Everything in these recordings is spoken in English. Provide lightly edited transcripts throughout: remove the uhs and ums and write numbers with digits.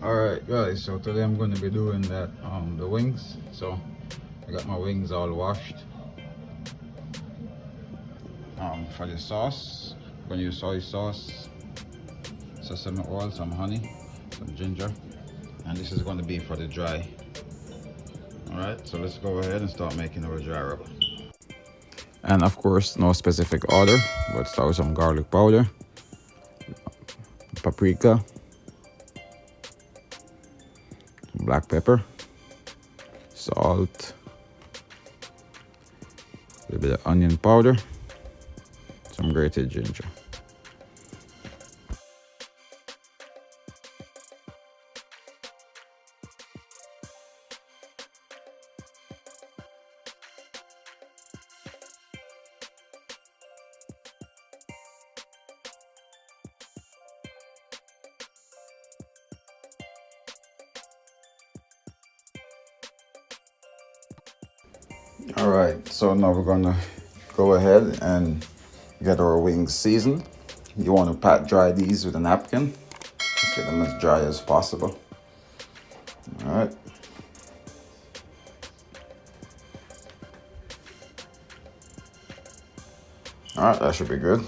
Alright guys, so today I'm going to be doing that the wings. So I got my wings all washed. For the sauce, I'm going to use soy sauce, sesame oil, some honey, some ginger, and this is going to be for the dry. Alright, so let's go ahead and start making our dry rub. And of course, no specific order, but start with some garlic powder, paprika, black pepper, salt, a little bit of onion powder, some grated ginger. All right, so now we're gonna go ahead and get our wings seasoned. You want to pat dry these with a napkin. Just get them as dry as possible. All right. All right, that should be good.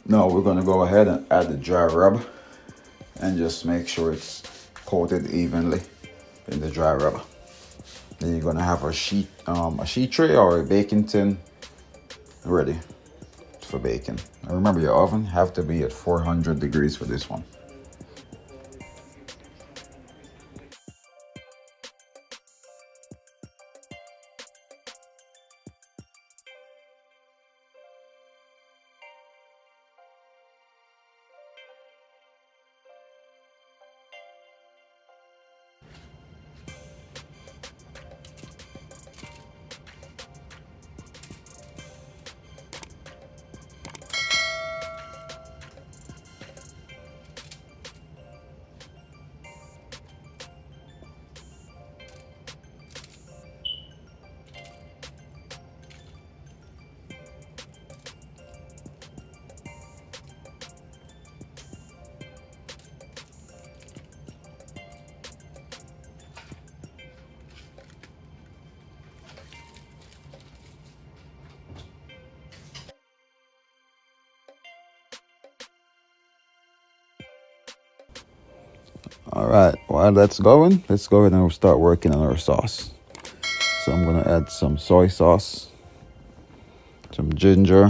Now we're gonna go ahead and add the dry rub and just make sure it's coated evenly in the dry rub. Then you're gonna have a sheet tray or a baking tin ready for baking. And remember, your oven have to be at 400 degrees for this one. All right, while that's going, let's go ahead and start working on our sauce. So I'm gonna add some soy sauce, some ginger.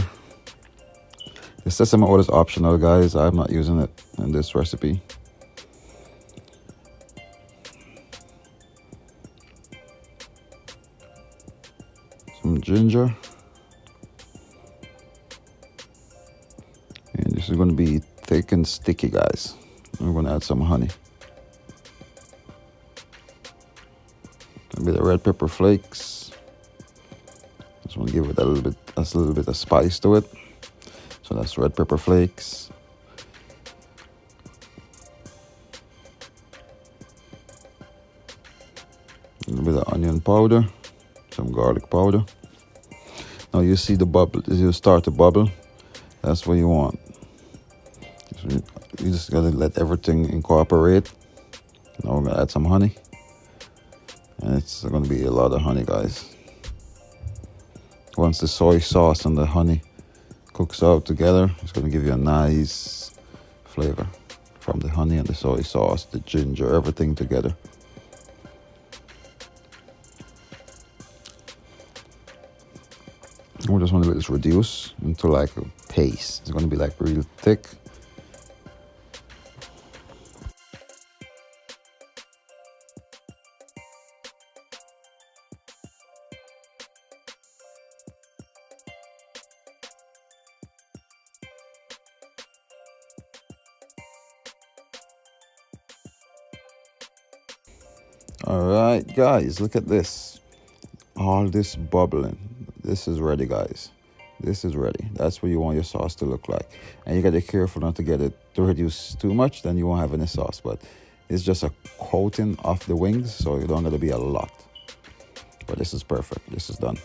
The sesame oil is optional, guys. I'm not using it in this recipe. Some ginger. And this is gonna be thick and sticky, guys. I'm gonna add some honey. A bit of red pepper flakes. Just want to give it a little bit of spice to it. So that's red pepper flakes. A little bit of onion powder, some garlic powder. Now you see the bubble, you start to bubble. That's what you want. You just gotta let everything incorporate. Now we're gonna add some honey. And it's gonna be a lot of honey, guys. Once the soy sauce and the honey cooks out together, it's gonna give you a nice flavor from the honey and the soy sauce, the ginger, everything together. We just want to let this reduce into like a paste. It's gonna be like real thick. All right, guys, look at this. All this bubbling. This is ready, guys. This is ready. That's what you want your sauce to look like. And you got to be careful not to get it to reduce too much, then you won't have any sauce. But it's just a coating of the wings, so you don't got to be a lot. But this is perfect. This is done.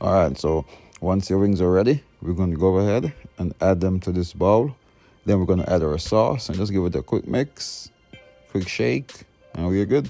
All right, so once your wings are ready, we're going to go ahead and add them to this bowl. Then we're going to add our sauce and just give it a quick mix, quick shake, and we're good.